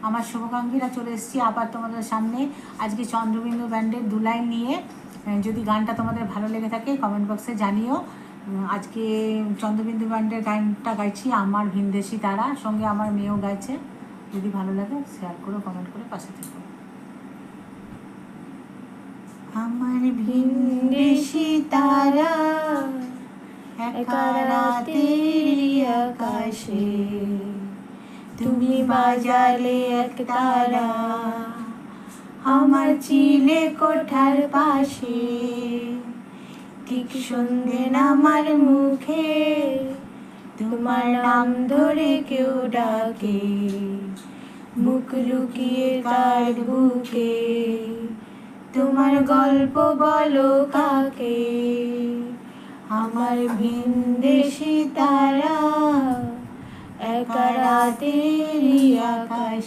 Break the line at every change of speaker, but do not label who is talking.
আমার শুভাকাঙ্ক্ষীরা চলে এসেছি আবার তোমাদের সামনে আজকে চন্দ্রবিন্দু ব্যান্ডের 2 লাইন নিয়ে। যদি গানটা তোমাদের ভালো লেগে থাকে কমেন্ট বক্সে জানিও। আজকে চন্দ্রবিন্দু ব্যান্ডের গানটা গাইছি আমার ভিনদেশি তারা, সঙ্গে আমার মেয়েও গাইছে। যদি ভালো লাগে শেয়ার করো, কমেন্ট করে পাশে থেকো। আমার ভিনদেশি তারা একা রাতের আকাশে, তুমি বাজালে এক তারা আমার চিলে কোঠার পাশে। ঠিক সন্ধে আমার মুখে তোমার নাম ধরে কেউ ডাকে, মুখ লুকিয়ে কার বুকে তোমার গল্প বলো কাকে। আমার ভিনদেশি তারা একা রাতের আকাশ।